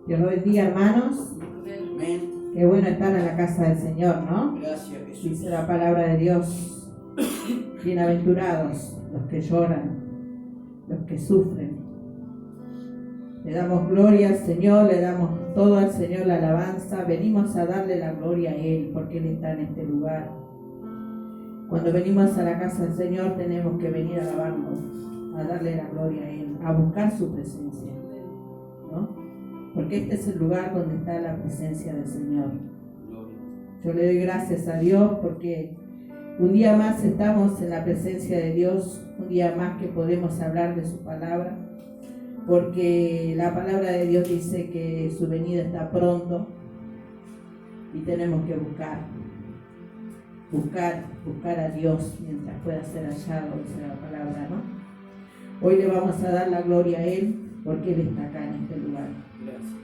Dios los bendiga, hermanos. Amén. Qué bueno estar en la casa del Señor, ¿no? Gracias, Jesús. Dice la palabra de Dios: bienaventurados los que lloran, los que sufren. Le damos gloria al Señor, le damos todo al Señor, la alabanza. Venimos a darle la gloria a Él porque Él está en este lugar. Cuando venimos a la casa del Señor tenemos que venir a alabarlo, a darle la gloria a Él, a buscar su presencia, ¿no? Porque este es el lugar donde está la presencia del Señor. Yo le doy gracias a Dios porque un día más estamos en la presencia de Dios, un día más que podemos hablar de su palabra, porque la palabra de Dios dice que su venida está pronto y tenemos que buscar a Dios mientras pueda ser hallado, dice la palabra, ¿no? Hoy le vamos a dar la gloria a Él porque Él está acá en este lugar. Gracias.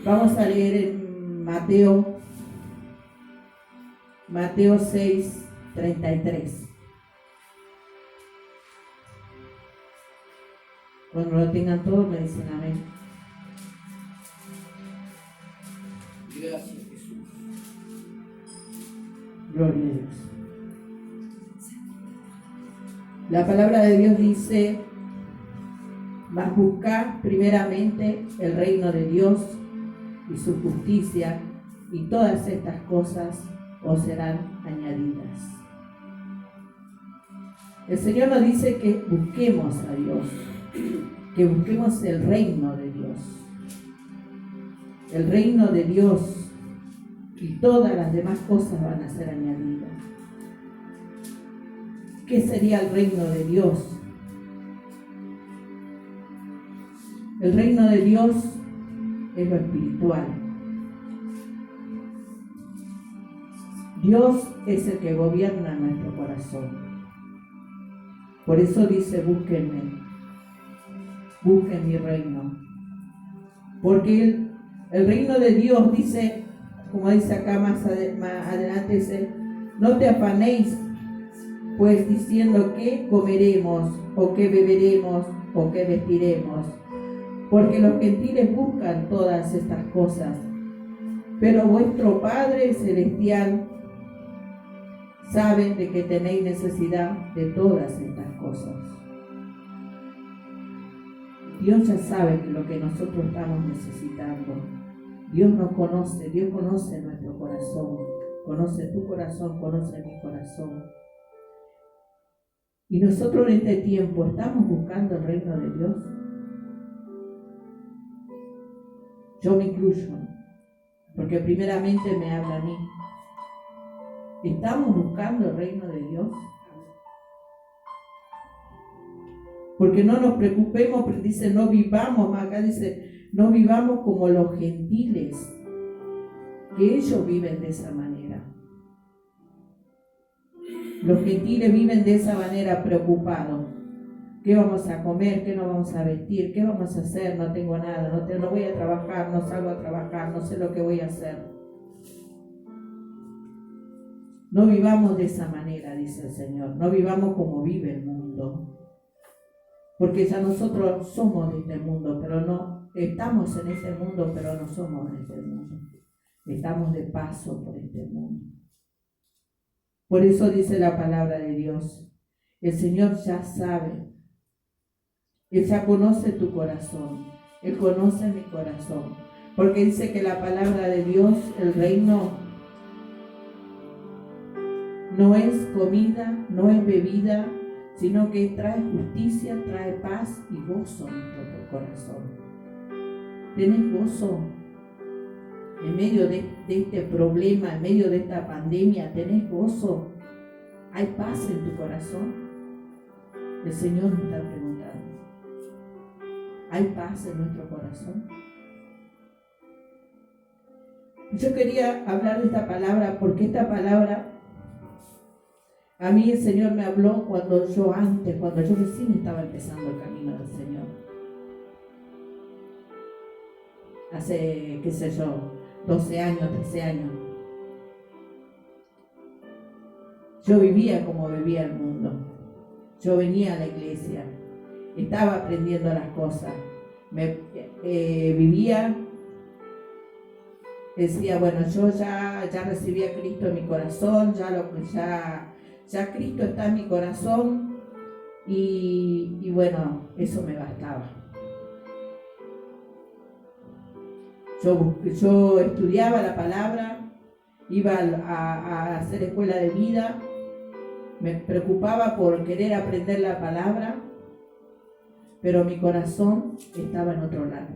Vamos a leer en Mateo 6, 33. Cuando lo tengan todos me dicen amén. Gracias, Jesús. Gloria a Dios. La palabra de Dios dice: mas buscad primeramente el reino de Dios y su justicia, y todas estas cosas os serán añadidas. El Señor nos dice que busquemos a Dios, que busquemos el reino de Dios. El reino de Dios, y todas las demás cosas van a ser añadidas. ¿Qué sería el reino de Dios? El reino de Dios es lo espiritual. Dios es el que gobierna nuestro corazón. Por eso dice: búsquenme, busquen mi reino. Porque el reino de Dios dice, como dice acá más adelante, dice: no te afanéis pues diciendo qué comeremos, o qué beberemos, o qué vestiremos, porque los gentiles buscan todas estas cosas, pero vuestro Padre Celestial sabe de que tenéis necesidad de todas estas cosas. Dios ya sabe lo que nosotros estamos necesitando. Dios nos conoce, Dios conoce nuestro corazón, conoce tu corazón, conoce mi corazón. Y nosotros en este tiempo estamos buscando el reino de Dios. Yo me incluyo, porque primeramente me habla a mí. ¿Estamos buscando el reino de Dios? Porque no nos preocupemos, dice, no vivamos, acá dice, no vivamos como los gentiles, que ellos viven de esa manera. Los gentiles viven de esa manera preocupados. ¿Qué vamos a comer? ¿Qué nos vamos a vestir? ¿Qué vamos a hacer? No tengo nada, no voy a trabajar, no salgo a trabajar, no sé lo que voy a hacer. No vivamos de esa manera, dice el Señor. No vivamos como vive el mundo. Porque ya nosotros somos de este mundo, pero no estamos en este mundo, pero no somos de este mundo. Estamos de paso por este mundo. Por eso dice la palabra de Dios: el Señor ya sabe. Él ya conoce tu corazón. Él conoce mi corazón. Porque dice que la palabra de Dios, el reino, no es comida, no es bebida, sino que trae justicia, trae paz y gozo en nuestro corazón. ¿Tenés gozo en medio de este problema, en medio de esta pandemia? ¿Tenés gozo? ¿Hay paz en tu corazón? El Señor nos está preguntando. ¿Hay paz en nuestro corazón? Yo quería hablar de esta palabra porque esta palabra a mí el Señor me habló cuando yo recién estaba empezando el camino del Señor. Hace, 12 años, 13 años. Yo vivía como vivía el mundo. Yo venía a la iglesia, estaba aprendiendo las cosas. vivía, decía, bueno, yo ya recibí a Cristo en mi corazón, ya Cristo está en mi corazón y bueno, eso me bastaba. Yo estudiaba la palabra, iba a hacer escuela de vida, me preocupaba por querer aprender la palabra, pero mi corazón estaba en otro lado.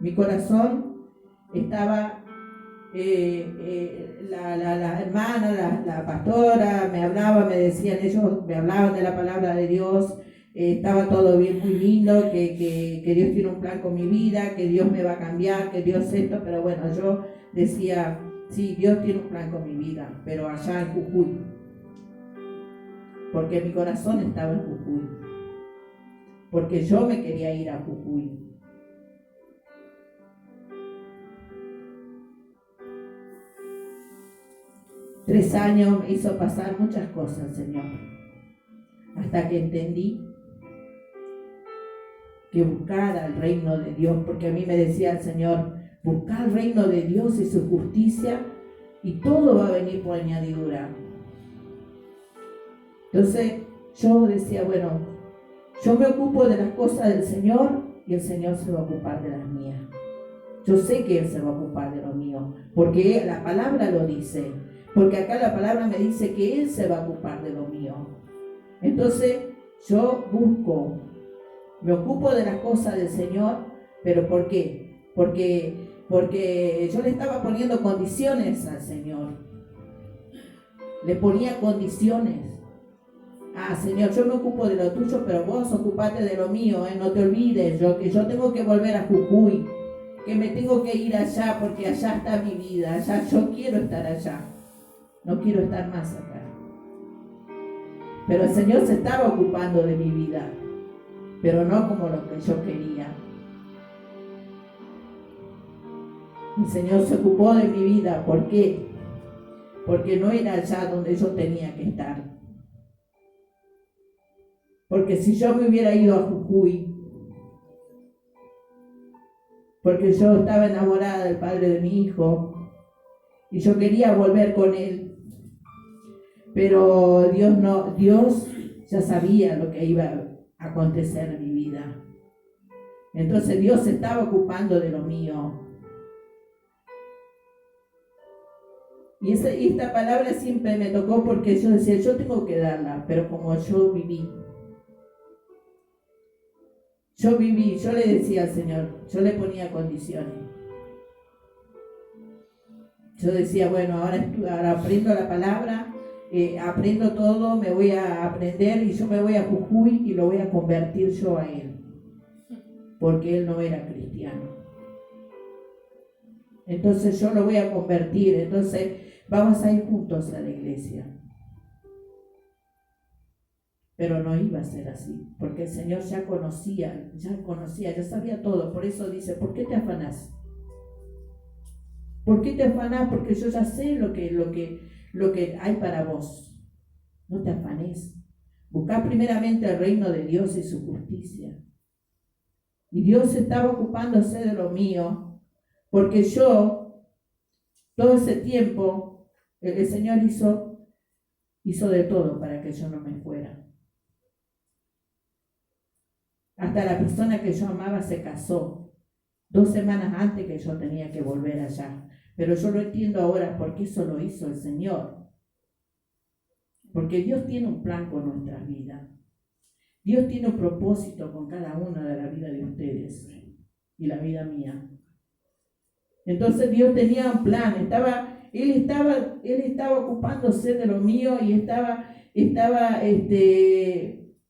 Mi corazón estaba, la hermana, la pastora, me hablaban de la palabra de Dios, estaba todo bien, muy lindo, que Dios tiene un plan con mi vida, que Dios me va a cambiar, que Dios esto, pero bueno, yo decía, sí, Dios tiene un plan con mi vida, pero allá en Jujuy, porque mi corazón estaba en Jujuy, porque yo me quería ir a Jujuy. Tres años me hizo pasar muchas cosas, Señor, hasta que entendí que buscara el reino de Dios, porque a mí me decía el Señor, buscar el reino de Dios y su justicia y todo va a venir por añadidura. Entonces yo decía, bueno, yo me ocupo de las cosas del Señor y el Señor se va a ocupar de las mías. Yo sé que Él se va a ocupar de lo mío, porque la palabra lo dice, porque acá la palabra me dice que Él se va a ocupar de lo mío. Entonces yo me ocupo de las cosas del Señor, pero ¿por qué? Porque yo le estaba poniendo condiciones al Señor. Le ponía condiciones. Señor, yo me ocupo de lo tuyo, pero vos ocupate de lo mío, no te olvides, que yo tengo que volver a Jujuy, que me tengo que ir allá, porque allá está mi vida, allá yo quiero estar allá, no quiero estar más acá. Pero el Señor se estaba ocupando de mi vida, pero no como lo que yo quería. El Señor se ocupó de mi vida, ¿por qué? Porque no era allá donde yo tenía que estar. Porque si yo me hubiera ido a Jujuy, porque yo estaba enamorada del padre de mi hijo y yo quería volver con él, pero Dios ya sabía lo que iba a acontecer en mi vida. Entonces Dios se estaba ocupando de lo mío. Y esta palabra siempre me tocó porque yo decía, yo tengo que darla, pero como yo viví, yo le decía al Señor, yo le ponía condiciones. Yo decía, bueno, ahora aprendo la palabra, aprendo todo, me voy a aprender y yo me voy a Jujuy y lo voy a convertir yo a él, porque él no era cristiano. Entonces yo lo voy a convertir, entonces vamos a ir juntos a la iglesia. Pero no iba a ser así, porque el Señor ya conocía, ya sabía todo. Por eso dice, ¿por qué te afanás? ¿Por qué te afanás? Porque yo ya sé lo que hay para vos. No te afanes. Buscá primeramente el reino de Dios y su justicia. Y Dios estaba ocupándose de lo mío, porque yo, todo ese tiempo, el Señor hizo de todo para que yo no me fuera. Hasta la persona que yo amaba se casó 2 semanas antes que yo tenía que volver allá. Pero yo lo entiendo ahora porque eso lo hizo el Señor. Porque Dios tiene un plan con nuestras vidas. Dios tiene un propósito con cada una de la vida de ustedes y la vida mía. Entonces Dios tenía un plan. Él estaba ocupándose de lo mío y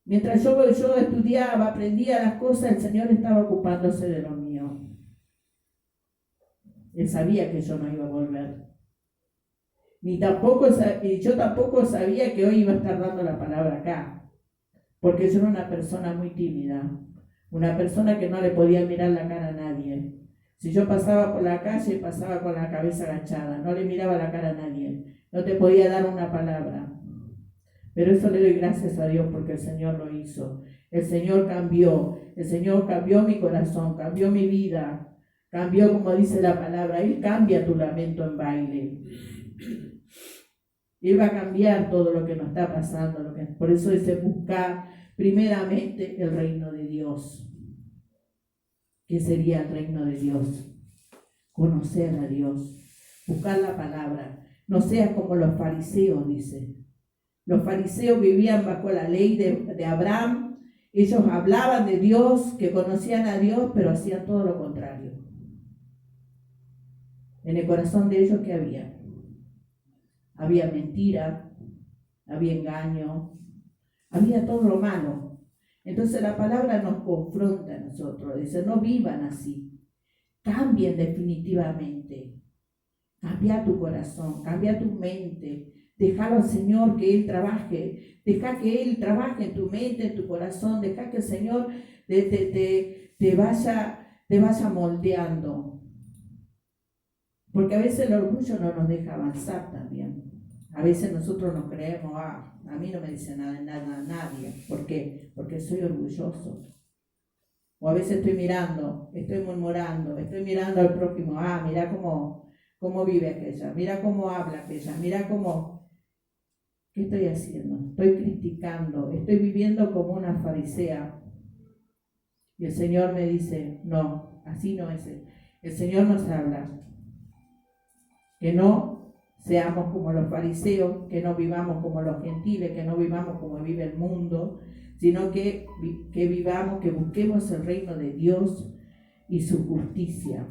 mientras yo estudiaba, aprendía las cosas, el Señor estaba ocupándose de lo mío. Él sabía que yo no iba a volver. Y yo tampoco sabía que hoy iba a estar dando la palabra acá. Porque yo era una persona muy tímida. Una persona que no le podía mirar la cara a nadie. Si yo pasaba por la calle, pasaba con la cabeza agachada. No le miraba la cara a nadie. No te podía dar una palabra. Pero eso le doy gracias a Dios porque el Señor lo hizo. El Señor cambió mi corazón, cambió mi vida, cambió, como dice la palabra, Él cambia tu lamento en baile. Él va a cambiar todo lo que nos está pasando. Por eso dice, buscar primeramente el reino de Dios. ¿Qué sería el reino de Dios? Conocer a Dios, buscar la palabra. No seas como los fariseos, dice. Los fariseos vivían bajo la ley de Abraham. Ellos hablaban de Dios, que conocían a Dios, pero hacían todo lo contrario. En el corazón de ellos, ¿qué había? Había mentira, había engaño, había todo lo malo. Entonces la palabra nos confronta a nosotros, dice, no vivan así, cambien definitivamente, cambia tu corazón, cambia tu mente, déjalo al Señor que Él trabaje, deja que Él trabaje en tu mente, en tu corazón, deja que el Señor te vaya moldeando. Porque a veces el orgullo no nos deja avanzar también. A veces nosotros nos creemos, a mí no me dice nada nadie. ¿Por qué? Porque soy orgulloso. O a veces estoy mirando, estoy murmurando, estoy mirando al prójimo. Mira cómo vive aquella, mira cómo habla aquella, mira cómo... ¿Qué estoy haciendo? Estoy criticando, estoy viviendo como una farisea. Y el Señor me dice, no, así no es. El Señor nos habla. Que no seamos como los fariseos, que no vivamos como los gentiles, que no vivamos como vive el mundo, sino que vivamos, que busquemos el reino de Dios y su justicia.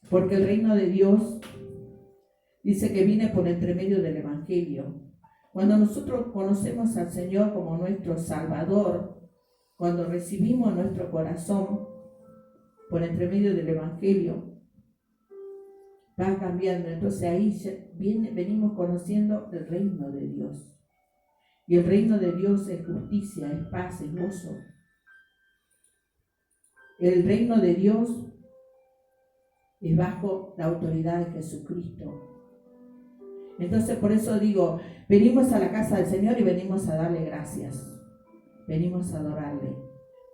Porque el reino de Dios dice que viene por entre medio del Evangelio. Cuando nosotros conocemos al Señor como nuestro Salvador, cuando recibimos nuestro corazón por entre medio del Evangelio, va cambiando. Entonces ahí venimos conociendo el reino de Dios. Y el reino de Dios es justicia, es paz, es gozo. El reino de Dios es bajo la autoridad de Jesucristo. Entonces por eso digo, venimos a la casa del Señor y venimos a darle gracias. Venimos a adorarle.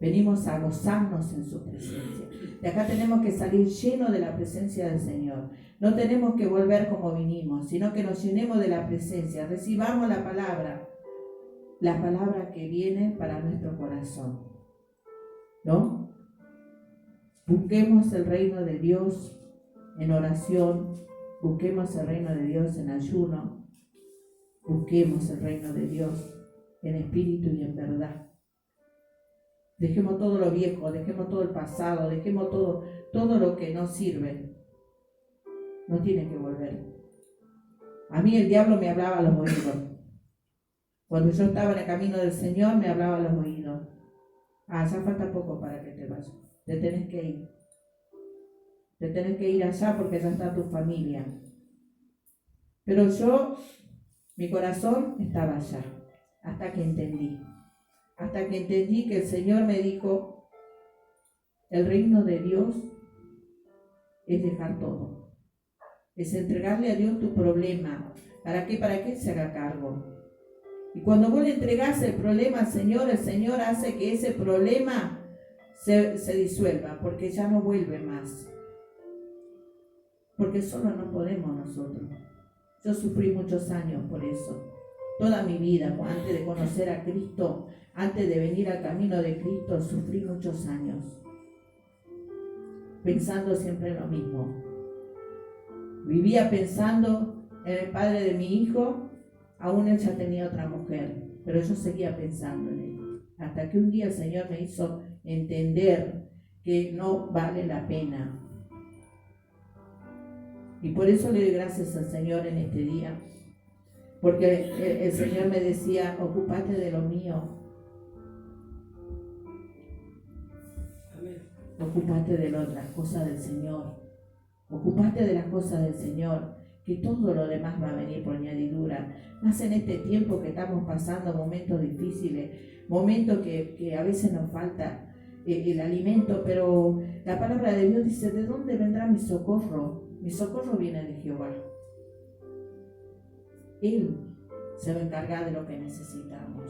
Venimos a gozarnos en su presencia. De acá tenemos que salir llenos de la presencia del Señor. No tenemos que volver como vinimos, sino que nos llenemos de la presencia. Recibamos la palabra que viene para nuestro corazón. ¿No? Busquemos el reino de Dios en oración. Busquemos el reino de Dios en ayuno. Busquemos el reino de Dios en espíritu y en verdad. Dejemos todo lo viejo, dejemos todo el pasado, dejemos todo lo que no sirve. No tiene que volver. A mí el diablo me hablaba a los oídos. Cuando yo estaba en el camino del Señor, me hablaba a los oídos. Ya falta poco para que te vayas. Te tenés que ir. Te tenés que ir allá porque ya está tu familia. Pero mi corazón estaba allá. Hasta que entendí que el Señor me dijo, el reino de Dios es dejar todo, es entregarle a Dios tu problema. ¿Para qué? Para que Él se haga cargo. Y cuando vos le entregás el problema al Señor, el Señor hace que ese problema se disuelva, porque ya no vuelve más. Porque solo no podemos nosotros. Yo sufrí muchos años por eso. Toda mi vida, antes de conocer a Cristo, antes de venir al camino de Cristo, sufrí muchos años, pensando siempre en lo mismo. Vivía pensando en el padre de mi hijo, aún él ya tenía otra mujer, pero yo seguía pensando en él. Hasta que un día el Señor me hizo entender que no vale la pena. Y por eso le doy gracias al Señor en este día. Porque el Señor me decía, ocúpate de lo mío. Ocúpate de las cosas del Señor. Ocúpate de las cosas del Señor, que todo lo demás va a venir por añadidura. Más en este tiempo que estamos pasando momentos difíciles, momentos que a veces nos falta el alimento, pero la palabra de Dios dice, ¿de dónde vendrá mi socorro? Mi socorro viene de Jehová. Él se va a encargar de lo que necesitamos.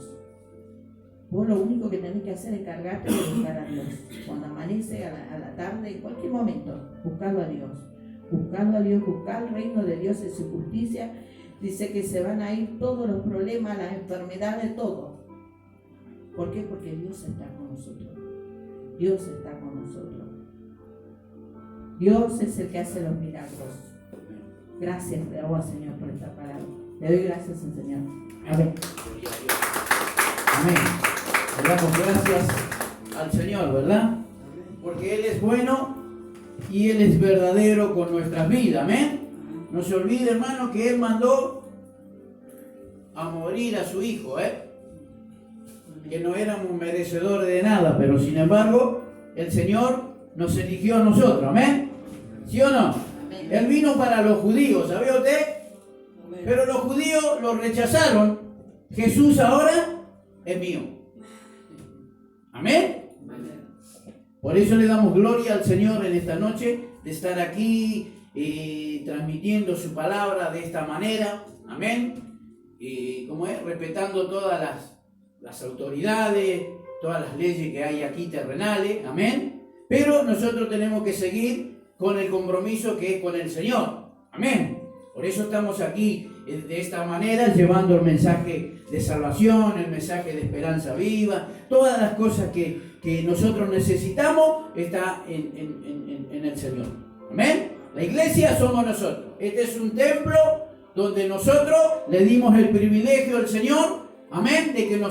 Vos lo único que tenés que hacer es cargarte de buscar a Dios. Cuando amanece a la tarde, en cualquier momento, buscando a Dios. Buscando a Dios, buscar el reino de Dios y su justicia. Dice que se van a ir todos los problemas, las enfermedades, todo. ¿Por qué? Porque Dios está con nosotros. Dios está con nosotros. Dios es el que hace los milagros. Gracias le doy al Señor por esta palabra. Le doy gracias al Señor. Amén. Amén. Le damos gracias al Señor, ¿verdad? Porque Él es bueno y Él es verdadero con nuestras vidas. Amén. No se olvide, hermano, que Él mandó a morir a su Hijo, que no éramos merecedores de nada, pero sin embargo, el Señor nos eligió a nosotros. Amén. ¿Sí o no? Amén. Él vino para los judíos, ¿sabe usted? Amén. Pero los judíos lo rechazaron. Jesús ahora es mío. Amén. Por eso le damos gloria al Señor en esta noche de estar aquí transmitiendo su palabra de esta manera. Amén. ¿Cómo es? Respetando todas las autoridades, todas las leyes que hay aquí terrenales. Amén. Pero nosotros tenemos que seguir con el compromiso que es con el Señor. Amén. Por eso estamos aquí de esta manera, llevando el mensaje de salvación, el mensaje de esperanza viva, todas las cosas que nosotros necesitamos está en el Señor. Amén. La iglesia somos nosotros. Este es un templo donde nosotros le dimos el privilegio al Señor, amén, de que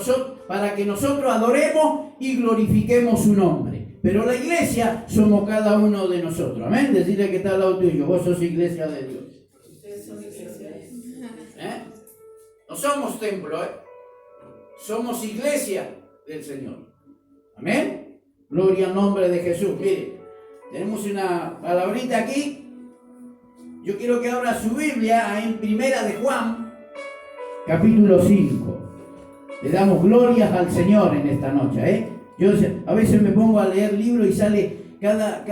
para que nosotros adoremos y glorifiquemos su nombre. Pero la iglesia somos cada uno de nosotros. Amén. Decirle que está al lado tuyo, vos sos iglesia de Dios. No somos templo, somos iglesia del Señor. Amén. Gloria al nombre de Jesús. Mire, tenemos una palabrita aquí. Yo quiero que abra su Biblia en Primera de Juan, capítulo 5. Le damos glorias al Señor en esta noche. Yo a veces me pongo a leer libros y sale cada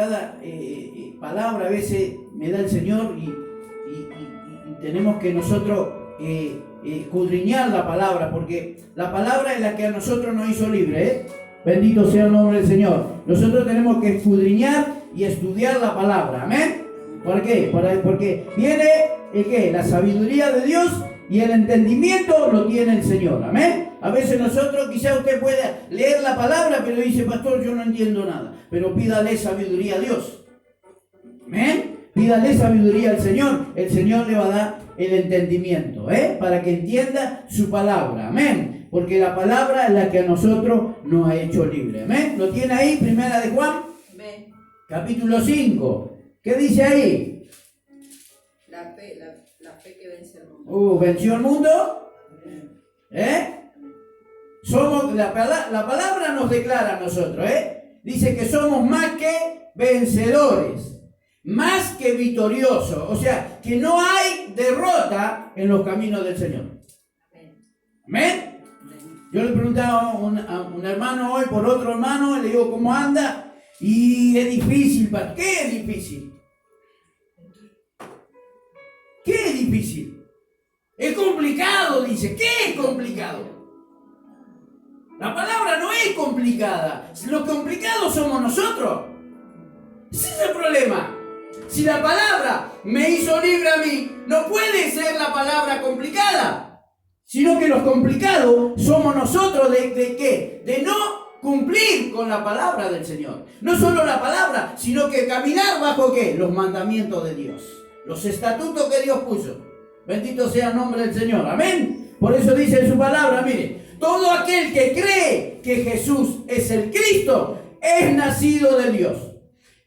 palabra, a veces me da el Señor y tenemos que nosotros escudriñar la palabra, porque la palabra es la que a nosotros nos hizo libre. Bendito sea el nombre del Señor. Nosotros tenemos que escudriñar y estudiar la palabra. Amén. ¿Por qué? Porque viene ¿qué? La sabiduría de Dios y el entendimiento lo tiene el Señor. Amén. A veces nosotros, quizá usted pueda leer la palabra, pero dice, pastor, yo no entiendo nada. Pero pídale sabiduría a Dios. Amén. Pídale sabiduría al Señor. El Señor le va a dar el entendimiento, para que entienda su palabra. Amén. Porque la palabra es la que a nosotros nos ha hecho libre. Amén. ¿Lo tiene ahí? Primera de Juan. Amén. Capítulo 5. ¿Qué dice ahí? La fe que vence al mundo. ¿Venció el mundo? Somos, la palabra nos declara a nosotros, dice que somos más que vencedores, más que victoriosos. O sea, que no hay derrota en los caminos del Señor. Amén. Yo le preguntaba a un hermano hoy por otro hermano, le digo, ¿cómo anda? Y es difícil, ¿qué es difícil? ¿Qué es difícil? Es complicado, dice. ¿Qué es complicado? La palabra no es complicada. Lo complicado somos nosotros. Ese es el problema. Si la palabra me hizo libre a mí, no puede ser la palabra complicada. Sino que los complicados somos nosotros ¿de qué? De no cumplir con la palabra del Señor. No solo la palabra, sino que caminar bajo ¿qué? Los mandamientos de Dios. Los estatutos que Dios puso. Bendito sea el nombre del Señor. Amén. Por eso dice en su palabra, mire, todo aquel que cree que Jesús es el Cristo es nacido de Dios.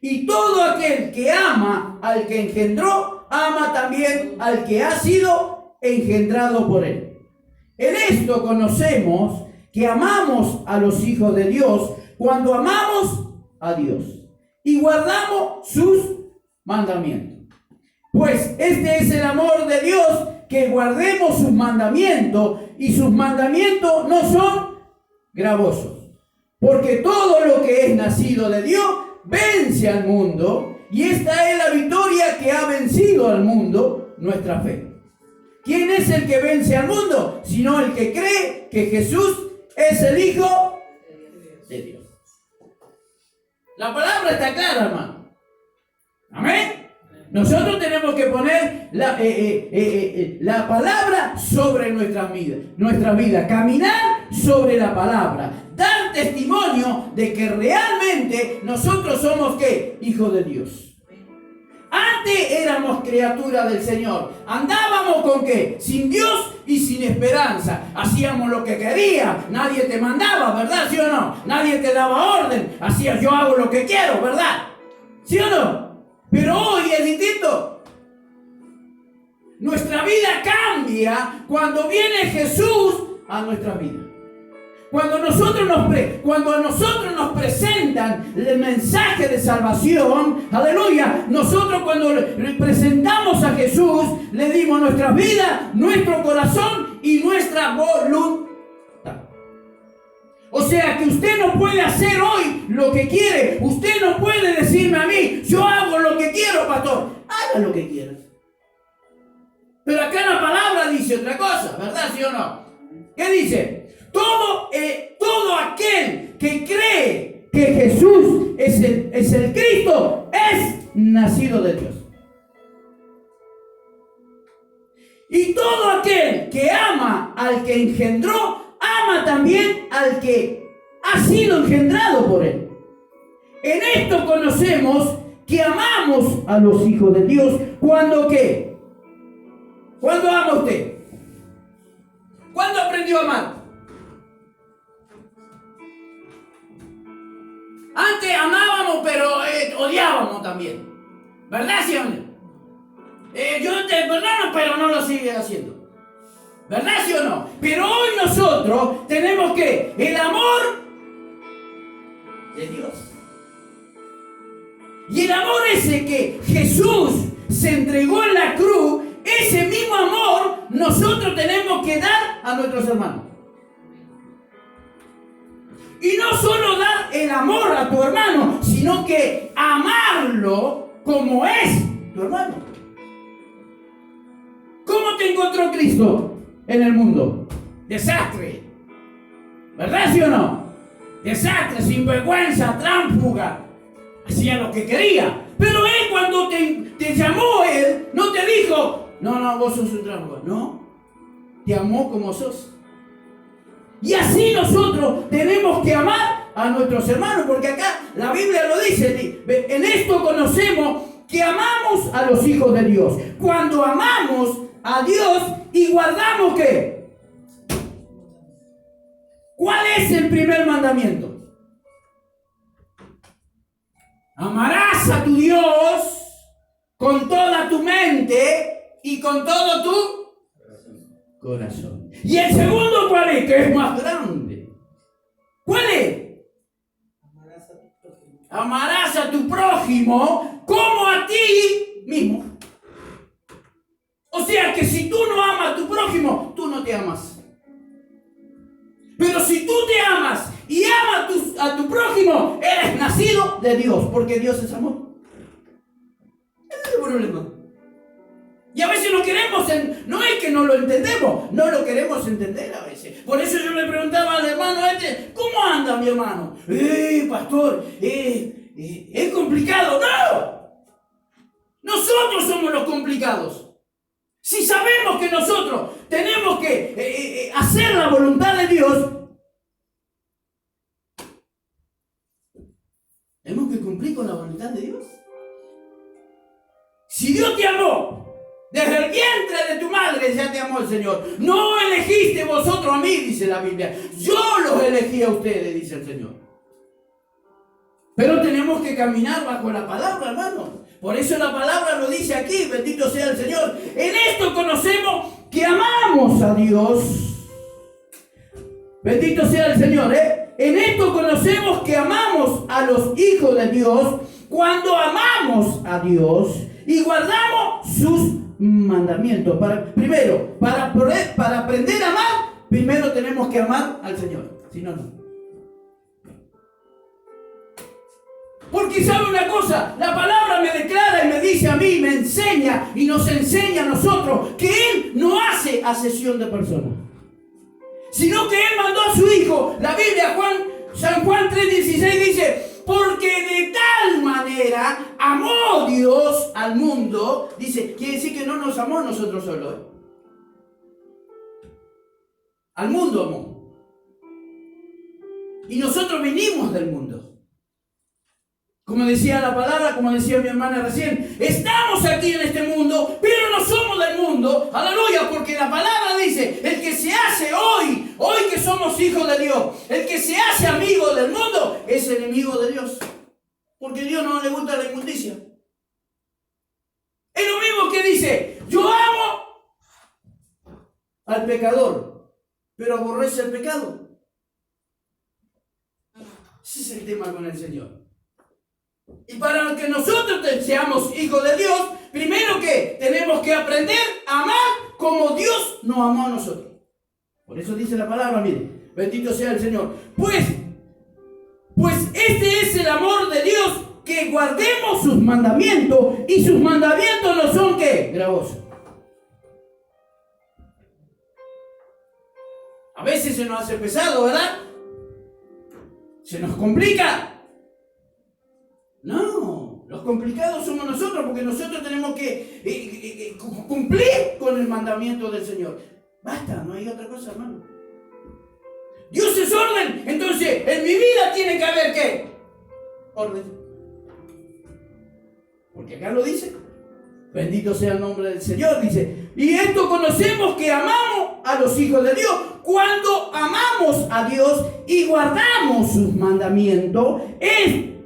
Y todo aquel que ama al que engendró, ama también al que ha sido engendrado por él. En esto conocemos que amamos a los hijos de Dios cuando amamos a Dios y guardamos sus mandamientos. Pues este es el amor de Dios, que guardemos sus mandamientos, y sus mandamientos no son gravosos. Porque todo lo que es nacido de Dios vence al mundo, y esta es la victoria que ha vencido al mundo, nuestra fe. ¿Quién es el que vence al mundo? Sino el que cree que Jesús es el Hijo de Dios. La palabra está clara, hermano. Amén. Nosotros tenemos que poner la palabra sobre nuestras vidas, caminar sobre la palabra, dar testimonio de que realmente nosotros somos ¿qué? Hijos de Dios. Antes éramos criaturas del Señor, andábamos con ¿qué? Sin Dios y sin esperanza, hacíamos lo que quería, nadie te mandaba, ¿verdad? ¿Sí o no? Nadie te daba orden, hacías yo hago lo que quiero, ¿verdad? ¿Sí o no? Pero hoy es distinto. Nuestra vida cambia cuando viene Jesús a nuestra vida. Cuando a nosotros nos presentan el mensaje de salvación, aleluya, nosotros cuando le presentamos a Jesús, le dimos nuestra vida, nuestro corazón y nuestra voluntad. O sea que usted no puede hacer hoy lo que quiere. Usted no puede decirme a mí, yo hago lo que quiero, pastor. Haga lo que quiera. Pero acá la palabra dice otra cosa, ¿verdad? ¿Sí o no? ¿Qué dice? Todo aquel que cree que Jesús es el Cristo es nacido de Dios. Y todo aquel que ama al que engendró, ama también al que ha sido engendrado por él. En esto conocemos que amamos a los hijos de Dios. ¿Cuándo qué? ¿Cuándo ama usted? ¿Cuándo aprendió a amar? Antes amábamos, pero odiábamos también. ¿Verdad, sí o no? Yo te perdono, pero no lo sigue haciendo. ¿Verdad, sí o no? Pero hoy nosotros tenemos que el amor de Dios. Y el amor ese que Jesús se entregó en la cruz, ese mismo amor nosotros tenemos que dar a nuestros hermanos. Y no solo dar el amor a tu hermano, sino que amarlo como es tu hermano. ¿Cómo te encontró Cristo en el mundo? Desastre. ¿Verdad, sí o no? Desastre, sinvergüenza, tránsfuga. Hacía lo que quería. Pero él cuando te llamó, él no te dijo, no, vos sos un tránsfuga. No, te amó como sos. Y así nosotros tenemos que amar a nuestros hermanos, porque acá la Biblia lo dice, en esto conocemos que amamos a los hijos de Dios. Cuando amamos a Dios y guardamos ¿qué? ¿Cuál es el primer mandamiento? Amarás a tu Dios con toda tu mente y con todo tu corazón. ¿Y el segundo cuál es? Que es más grande. ¿Cuál es? Amarás a tu prójimo como a ti mismo. O sea que si tú no amas a tu prójimo, tú no te amas. Pero si tú te amas y amas a tu prójimo, eres nacido de Dios, porque Dios es amor. Ese es el problema. Y a veces no queremos, no es que no lo entendemos, no lo queremos entender a veces. Por eso yo le preguntaba al hermano ¿cómo anda mi hermano? Pastor, es complicado. ¡No! Nosotros somos los complicados. Si sabemos que nosotros tenemos que hacer la voluntad de Dios, tenemos que cumplir con la voluntad de Dios. Si Dios te amó, desde el vientre de tu madre ya te amó el Señor. No elegiste vosotros a mí, dice la Biblia. Yo los elegí a ustedes, dice el Señor. Pero tenemos que caminar bajo la palabra, hermano. Por eso la palabra lo dice aquí, bendito sea el Señor. En esto conocemos que amamos a Dios. Bendito sea el Señor, En esto conocemos que amamos a los hijos de Dios cuando amamos a Dios y guardamos sus mandamientos. Primero, para aprender a amar, primero tenemos que amar al Señor. Si no, no. Porque sabe una cosa, la palabra me declara y me dice a mí, me enseña y nos enseña a nosotros que Él no hace acepción de personas, sino que Él mandó a su Hijo. La Biblia, Juan San Juan 3:16 dice, porque de tal manera amó Dios al mundo. Dice, quiere decir que no nos amó a nosotros solos. Al mundo amó. Y nosotros vinimos del mundo. Como decía la palabra, como decía mi hermana recién, estamos aquí en este mundo, pero no somos del mundo. Aleluya, porque la palabra dice, el que se hace hoy que somos hijos de Dios, el que se hace amigo del mundo, es enemigo de Dios. Porque a Dios no le gusta la inmundicia. Es lo mismo que dice, yo amo al pecador, pero aborrece el pecado. Ese es el tema con el Señor. Y para que nosotros seamos hijos de Dios, primero que tenemos que aprender a amar como Dios nos amó a nosotros. Por eso dice la palabra, mire, bendito sea el Señor. Pues este es el amor de Dios, que guardemos sus mandamientos, y sus mandamientos no son ¿qué? Gravosos. A veces se nos hace pesado, ¿verdad? Se nos complica. No, los complicados somos nosotros, porque nosotros tenemos que cumplir con el mandamiento del Señor. Basta, no hay otra cosa, hermano. Dios es orden, entonces en mi vida tiene que haber ¿qué? Orden. Porque acá lo dice. Bendito sea el nombre del Señor, dice. Y esto conocemos, que amamos a los hijos de Dios cuando amamos a Dios y guardamos sus mandamientos.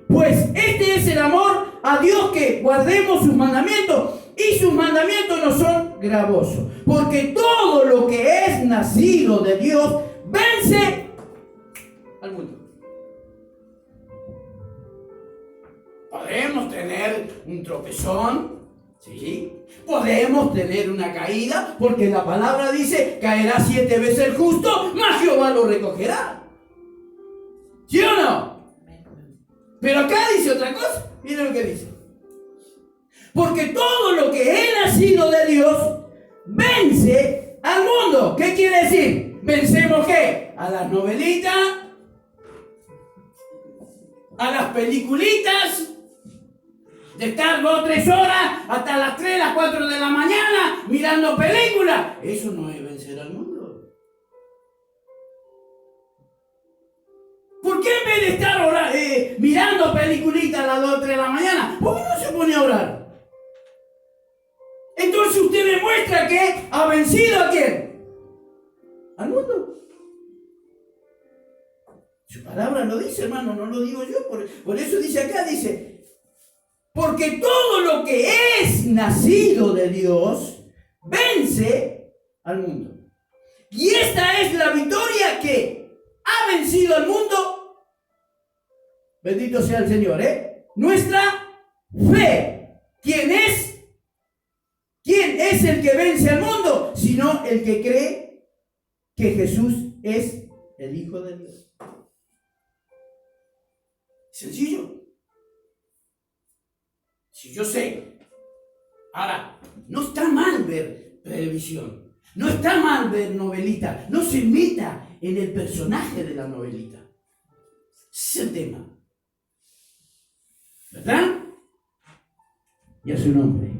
Pues este es el amor a Dios, que guardemos sus mandamientos, y sus mandamientos no son gravosos. Porque todo lo que es nacido de Dios vence al mundo. Podemos tener un tropezón, ¿sí? Podemos tener una caída, porque la palabra dice, caerá 7 veces el justo, mas Jehová lo recogerá. ¿Sí o no? Pero acá dice otra cosa. Miren lo que dice. Porque todo lo que es nacido de Dios vence al mundo. ¿Qué quiere decir? ¿Vencemos qué? A las novelitas, a las peliculitas, de estar 2 o 3 horas hasta las 3, las 4 de la mañana mirando películas. Eso no es vencer al mundo. ¿Por qué en vez de estar mirando peliculitas a las 2 o 3 de la mañana, por qué no se pone a orar? Entonces usted demuestra que ha vencido ¿a quién? Al mundo. Su palabra lo dice, hermano, no lo digo yo. Por eso dice acá, dice, porque todo lo que es nacido de Dios vence al mundo. Y esta es la victoria que ha vencido al mundo. Bendito sea el Señor, nuestra fe. ¿Quién es? ¿Quién es el que vence al mundo? Sino el que cree que Jesús es el Hijo de Dios. Sencillo. Si yo sé. Ahora, no está mal ver televisión. No está mal ver novelita. No se meta en el personaje de la novelita. Ese es el tema. ¿Verdad? Y a su nombre.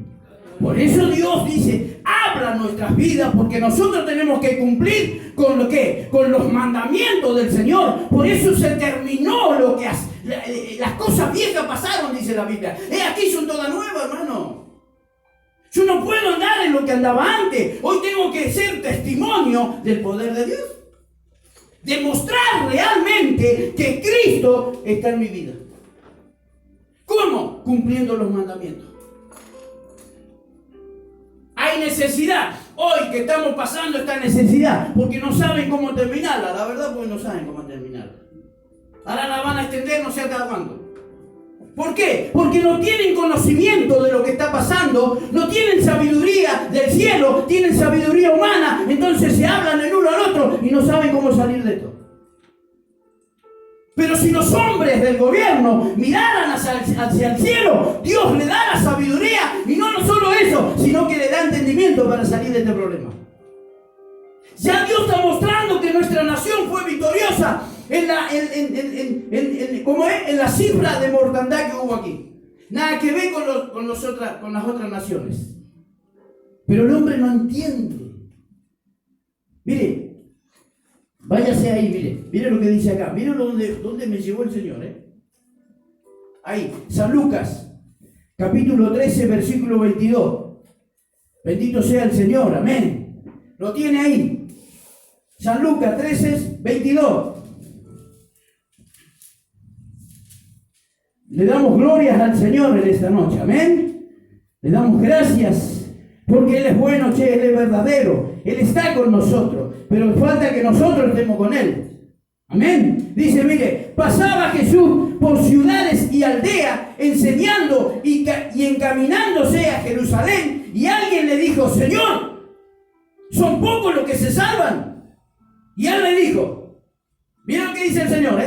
Por eso Dios dice, habla nuestras vidas, porque nosotros tenemos que cumplir con lo que, con los mandamientos del Señor. Por eso se terminó lo que las cosas viejas pasaron, dice la Biblia. Aquí son todas nuevas, hermano. Yo no puedo andar en lo que andaba antes. Hoy tengo que ser testimonio del poder de Dios. Demostrar realmente que Cristo está en mi vida. ¿Cómo? Cumpliendo los mandamientos. Hay necesidad. Hoy que estamos pasando esta necesidad, porque no saben cómo terminarla. La verdad, porque no saben cómo terminarla. Ahora la van a extender no sé hasta cuándo. ¿Por qué? Porque no tienen conocimiento de lo que está pasando, no tienen sabiduría del cielo, tienen sabiduría humana, entonces se hablan el uno al otro y no saben cómo salir de esto. Pero si los hombres del gobierno miraran hacia el cielo, Dios le da la sabiduría, y no solo eso, sino que le da entendimiento para salir de este problema. Ya Dios está mostrando que nuestra nación fue victoriosa. ¿cómo es? En la cifra de mortandad que hubo aquí. Nada que ver con las otras naciones. Pero el hombre no entiende. Mire, váyase ahí, mire lo que dice acá. Mire dónde me llevó el Señor. Ahí, San Lucas, capítulo 13, versículo 22. Bendito sea el Señor, amén. Lo tiene ahí. San Lucas 13, 22. Le damos glorias al Señor en esta noche, amén. Le damos gracias porque Él es bueno, Él es verdadero. Él está con nosotros, pero falta que nosotros estemos con Él. Amén. Dice, mire, pasaba Jesús por ciudades y aldeas enseñando y encaminándose a Jerusalén, y alguien le dijo, Señor, son pocos los que se salvan. Y Él le dijo, mira lo que dice el Señor,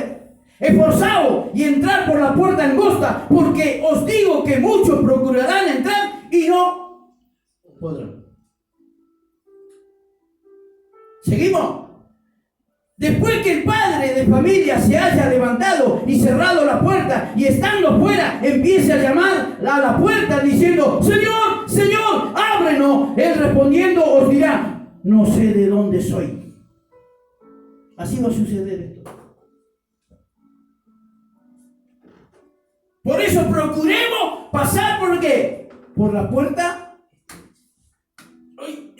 esforzaos y entrar por la puerta angosta, porque os digo que muchos procurarán entrar y no podrán. ¿Seguimos? Después que el padre de familia se haya levantado y cerrado la puerta, y estando fuera empiece a llamar a la puerta diciendo, Señor, Señor, ábrenos, Él respondiendo os dirá, no sé de dónde soy. Así va a suceder esto. Por eso procuremos pasar ¿por qué? Por la puerta. Ay,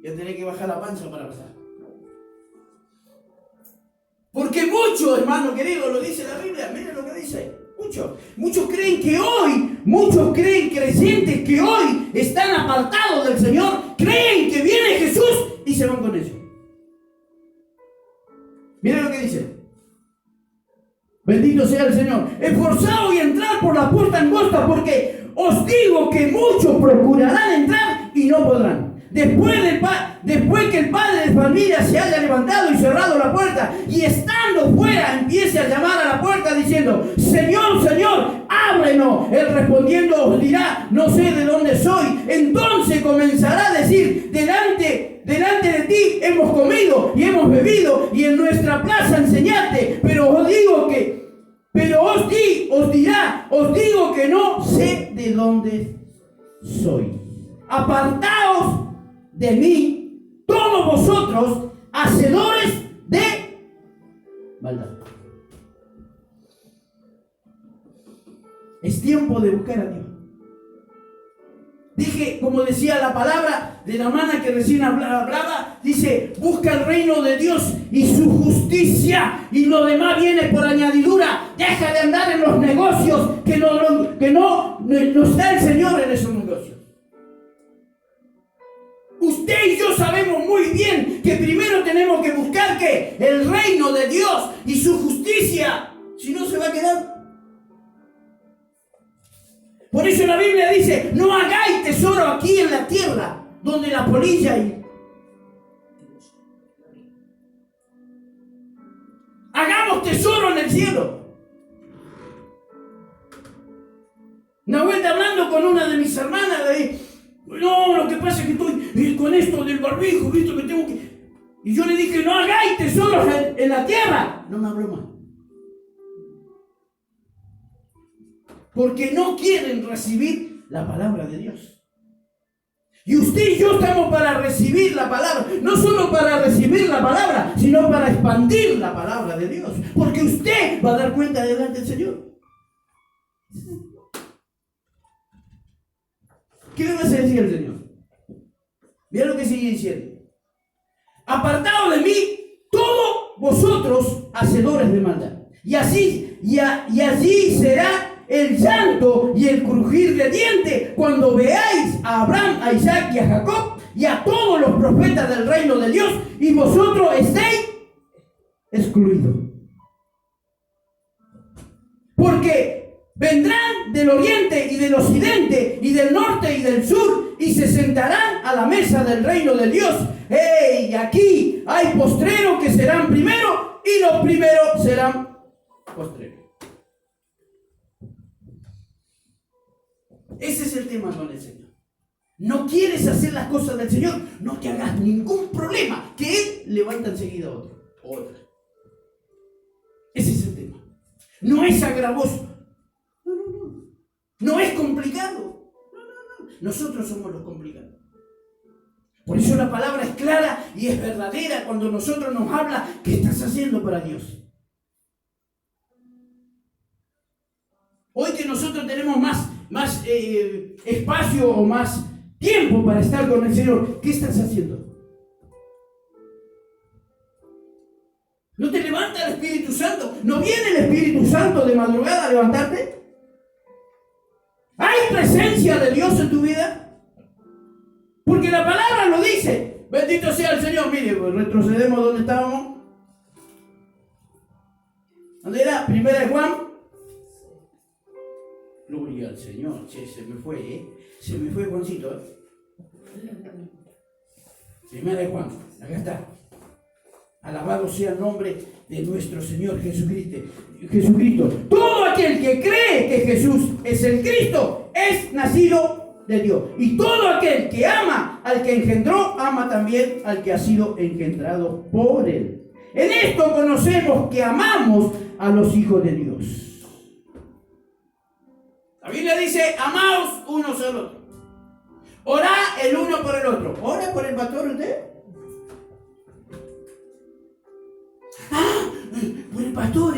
ya tenés que bajar la panza para pasar. Porque muchos, hermano querido, lo dice la Biblia, miren lo que dice. Muchos creen que hoy, muchos creen creyentes que hoy están apartados del Señor, creen que viene Jesús y se van con ellos. Miren lo que dice. Bendito sea el Señor. Esforzaos y entrar por la puerta angosta, porque os digo que muchos procurarán entrar y no podrán. Después que el padre de familia se haya levantado y cerrado la puerta, y estando fuera empiece a llamar a la puerta diciendo, Señor, Señor, ábrenos. Él respondiendo os dirá, no sé de dónde soy. Entonces comenzará a decir, delante de ti hemos comido y hemos bebido, y en nuestra plaza enseñaste, pero os digo que no sé de dónde soy. Apartaos de mí, todos vosotros, hacedores de maldad. Es tiempo de buscar a Dios. Dije, como decía la palabra de la hermana que recién hablaba, dice, busca el reino de Dios y su justicia, y lo demás viene por añadidura. Deja de andar en los negocios que no está el Señor en esos negocios. Usted y yo sabemos muy bien que primero tenemos que buscar ¿qué? El reino de Dios y su justicia. Si no, se va a quedar. Por eso la Biblia dice, no hagáis tesoro aquí en la tierra, donde la polilla hay. Hagamos tesoro en el cielo. Una vuelta hablando con una de mis hermanas, no, lo que pasa es que estoy con esto del barbijo, visto que tengo que... Y yo le dije, no hagáis tesoros en la tierra. No me habló más. Porque no quieren recibir la palabra de Dios. Y usted y yo estamos para recibir la palabra. No solo para recibir la palabra, sino para expandir la palabra de Dios. Porque usted va a dar cuenta delante del Señor. ¿Qué le va a decir el Señor? Mira lo que sigue diciendo. Apartaos de mí, todos vosotros, hacedores de maldad. Y allí será el llanto y el crujir de dientes cuando veáis a Abraham, a Isaac y a Jacob y a todos los profetas del reino de Dios, y vosotros estéis excluidos. Porque vendrán del oriente y del occidente y del norte y del sur, y se sentarán a la mesa del reino de Dios. ¡Hey! Aquí hay postreros que serán primero, y los primeros serán postreros. Ese es el tema con el Señor. No quieres hacer las cosas del Señor, no te hagas ningún problema, que Él levanta enseguida a otro. No es agravoso. No. No es complicado. No. Nosotros somos los complicados. Por eso la palabra es clara y es verdadera cuando nosotros nos habla qué estás haciendo para Dios. Hoy que nosotros tenemos más espacio o más tiempo para estar con el Señor, ¿qué estás haciendo? ¿No te levanta el Espíritu Santo? ¿No viene el Espíritu Santo de madrugada a levantarte? ¿Hay presencia de Dios en tu vida? Porque la palabra lo dice. Bendito sea el Señor. Mire, pues retrocedemos donde estábamos. ¿Dónde era? Primera de Juan. Gloria al Señor. Che, se me fue, Se me fue Juancito, Primera de Juan. Acá está. Alabado sea el nombre de nuestro Señor Jesucristo. Todo aquel que cree que Jesús es el Cristo es nacido de Dios. Y todo aquel que ama al que engendró, ama también al que ha sido engendrado por él. En esto conocemos que amamos a los hijos de Dios. La Biblia dice, amaos unos al otro. Orá el uno por el otro. ¿Ora por el pastor usted? Ah, por el pastor,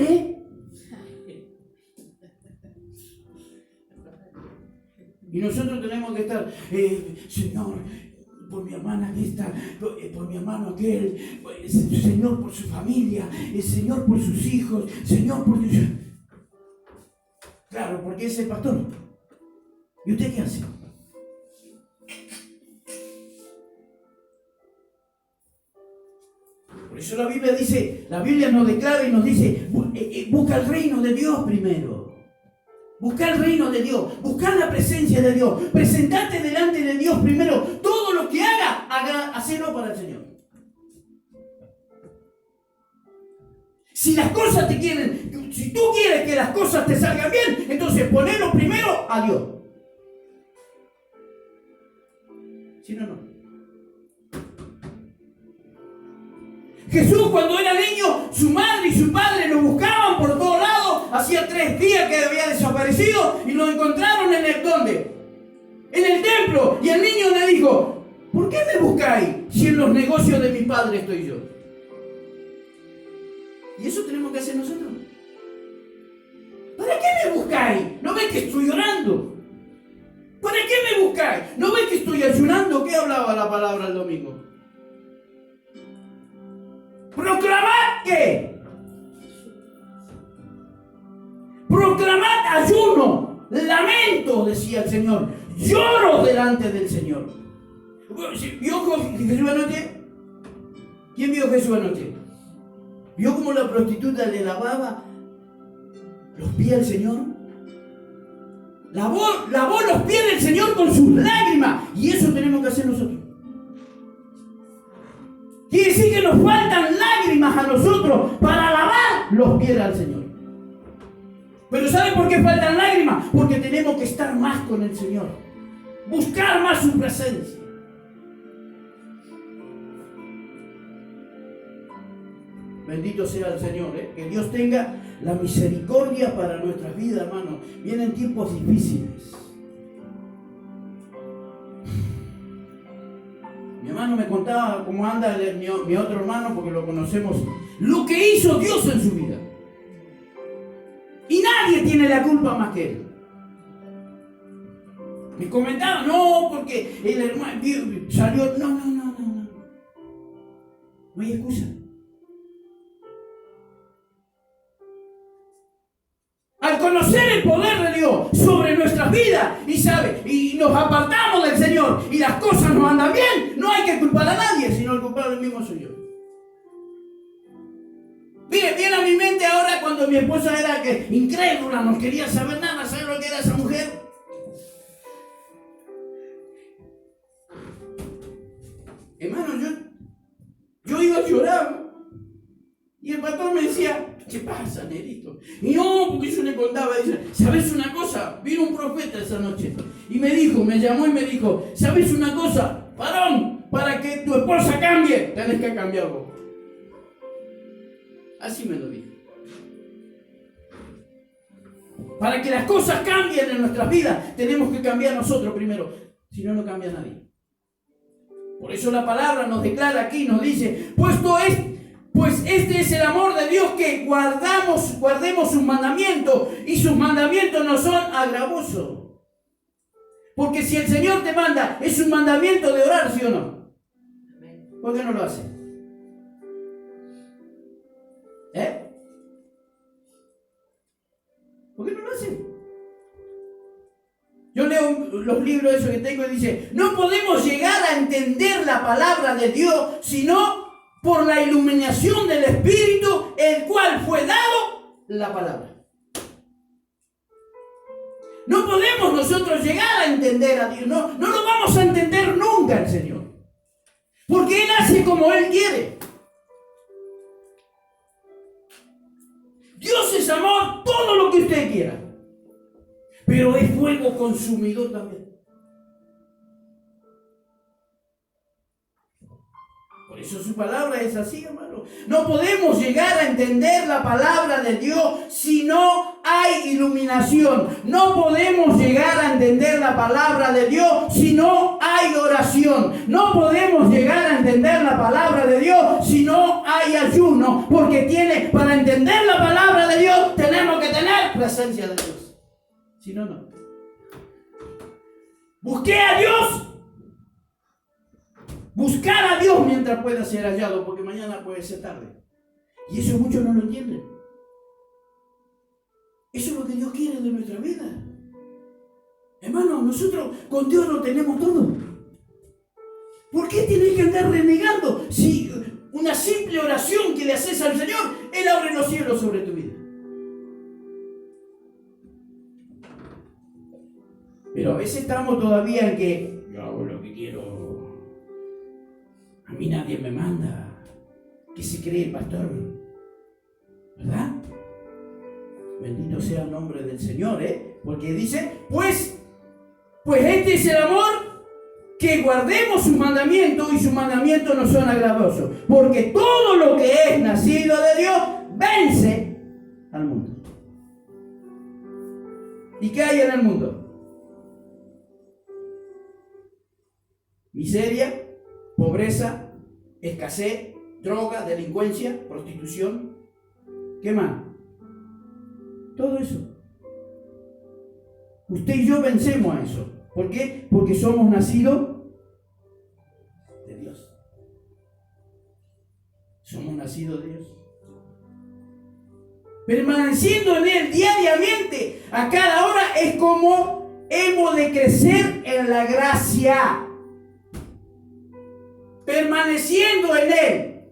Y nosotros tenemos que estar, Señor, por mi hermana esta, por mi hermano aquel, Señor por su familia, Señor por sus hijos, Señor por Dios. Claro, porque es el pastor. ¿Y usted qué hace? Por eso la Biblia dice, la Biblia nos declara y nos dice, busca el reino de Dios primero. Buscar el reino de Dios, buscar la presencia de Dios, presentarte delante de Dios primero. Todo lo que haga, hacerlo para el Señor. Si las cosas si tú quieres que las cosas te salgan bien, entonces ponelo primero a Dios. Si no, no. Jesús cuando era niño, su madre y su padre lo buscaban por todos lados. Hacía 3 días que había desaparecido y lo encontraron en el ¿dónde? En el templo. Y el niño le dijo, ¿por qué me buscáis si en los negocios de mi padre estoy yo? Y eso tenemos que hacer nosotros. ¿Para qué me buscáis? ¿No ves que estoy orando? ¿Para qué me buscáis? ¿No ves que estoy ayunando? ¿Qué hablaba la palabra el domingo? Proclamad ¿qué? Proclamad ayuno, lamento, decía el Señor, lloro delante del Señor. ¿Vio Jesús anoche? ¿Quién vio Jesús anoche? ¿Vio cómo la prostituta le lavaba los pies al Señor? Lavó los pies del Señor con sus lágrimas. Y eso tenemos que hacer nosotros. Quiere decir que nos faltan lágrimas a nosotros para lavar los pies al Señor. Pero ¿saben por qué faltan lágrimas? Porque tenemos que estar más con el Señor. Buscar más su presencia. Bendito sea el Señor, que Dios tenga la misericordia para nuestras vidas, hermano. Vienen tiempos difíciles. Mi hermano me contaba cómo anda mi otro hermano, porque lo conocemos, lo que hizo Dios en su vida. Y nadie tiene la culpa más que él. Me comentaba, no, porque el hermano salió, no. No hay excusa. Al conocer el poder de Dios sobre nuestras vidas y nos apartamos del Señor y las cosas no andan bien, no hay que culpar a nadie, sino el culpable mismo soy yo. Mire, viene a mi mente ahora cuando mi esposa era incrédula, no quería saber nada, ¿sabe lo que era esa mujer? Hermano, yo iba a llorar y el pastor me decía, ¿qué pasa, Nerito? Y no, porque yo le contaba, dice, ¿sabes una cosa? Vino un profeta esa noche y me llamó y me dijo, ¿sabes una cosa? Varón, para que tu esposa cambie, tenés que cambiar vos. Así me lo dijo. Para que las cosas cambien en nuestras vidas, tenemos que cambiar nosotros primero. Si no, no cambia nadie. Por eso la palabra nos declara aquí, nos dice, pues este es el amor de Dios, que guardemos sus mandamientos, y sus mandamientos no son agravosos. Porque si el Señor te manda, es un mandamiento de orar, ¿sí o no? ¿Por qué no lo hace? ¿Por qué no lo hace? Yo leo los libros esos que tengo y dice, no podemos llegar a entender la palabra de Dios sino por la iluminación del Espíritu, el cual fue dado la palabra. No podemos nosotros llegar a entender a Dios, no lo vamos a entender nunca al Señor, porque Él hace como Él quiere. Dios es amor, todo lo que usted quiera, pero es fuego consumidor también. Por eso su palabra es así, hermano. No podemos llegar a entender la palabra de Dios si no hay iluminación. No podemos llegar a entender la palabra de Dios si no hay oración. No podemos llegar a entender la palabra de Dios si no hay ayuno. Porque para entender la palabra de Dios tenemos que tener presencia de Dios. Si no, no. Busqué a Dios. Buscar a Dios mientras pueda ser hallado, porque mañana puede ser tarde. Y eso muchos no lo entienden. Eso es lo que Dios quiere de nuestra vida. Hermano, nosotros con Dios lo tenemos todo. ¿Por qué tienes que andar renegando? Si una simple oración que le haces al Señor, Él abre los cielos sobre tu vida. Pero a veces estamos todavía en que yo hago lo que quiero. A mí nadie me manda. ¿Qué se cree el pastor? ¿Verdad? Bendito sea el nombre del Señor, porque dice, pues este es el amor, que guardemos sus mandamientos, y sus mandamientos no son agravosos, porque todo lo que es nacido de Dios vence al mundo. ¿Y qué hay en el mundo? Miseria, pobreza, escasez, droga, delincuencia, prostitución. ¿Qué más? Todo eso. Usted y yo vencemos a eso. ¿Por qué? Porque somos nacidos de Dios. Somos nacidos de Dios. Permaneciendo en Él diariamente, a cada hora, es como hemos de crecer en la gracia. Permaneciendo en Él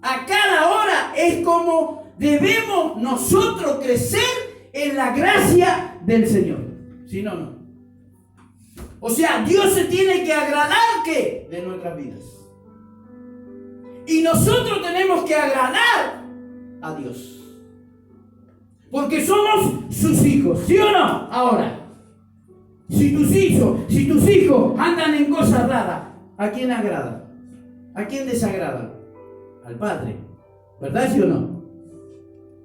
a cada hora es como debemos nosotros crecer en la gracia del Señor. Si no, no. O sea, Dios se tiene que agradar ¿qué? De nuestras vidas. Y nosotros tenemos que agradar a Dios. Porque somos sus hijos, ¿sí o no? Ahora, si tus hijos andan en cosas raras, ¿a quién agrada? ¿A quién desagrada? Al Padre. ¿Verdad, sí o no?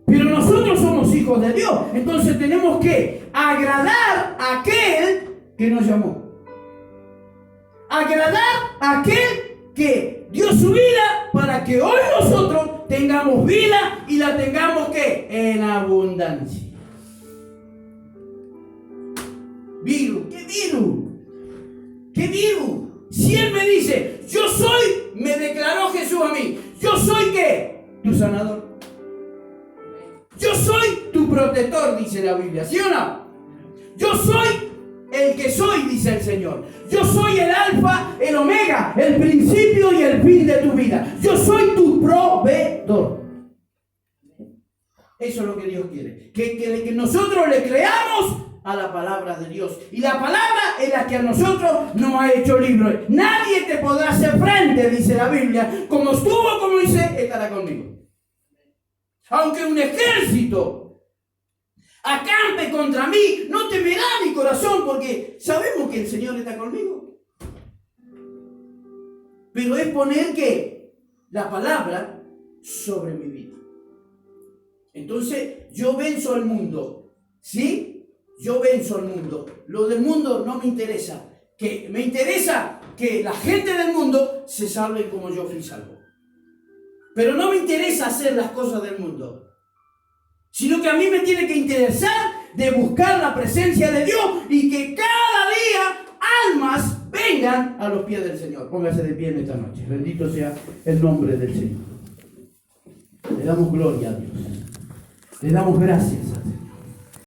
Pero nosotros somos hijos de Dios. Entonces tenemos que agradar a aquel que nos llamó. Agradar a aquel que dio su vida para que hoy nosotros tengamos vida y la tengamos ¿qué? En abundancia. Virus. ¿Qué virus? ¿Qué virus? Si Él me dice, yo soy, me declaró Jesús a mí, yo soy ¿qué? Tu sanador. Yo soy tu protector, dice la Biblia, ¿sí o no? Yo soy el que soy, dice el Señor. Yo soy el alfa, el omega, el principio y el fin de tu vida. Yo soy tu proveedor. Eso es lo que Dios quiere. Que nosotros le creamos a la palabra de Dios. Y la palabra es la que a nosotros nos ha hecho libres. Nadie te podrá hacer frente, dice la Biblia. Como estuvo con Moisés, estará conmigo. Aunque un ejército acampe contra mí, no temerá mi corazón, porque sabemos que el Señor está conmigo. Pero es poner ¿qué? La palabra sobre mi vida. Entonces yo venzo al mundo ¿Sí? Yo venzo al mundo. Lo del mundo no me interesa. Me interesa que la gente del mundo se salve como yo fui salvo. Pero no me interesa hacer las cosas del mundo, sino que a mí me tiene que interesar de buscar la presencia de Dios y que cada día almas vengan a los pies del Señor. Póngase de pie en esta noche. Bendito sea el nombre del Señor. Le damos gloria a Dios. Le damos gracias a Dios.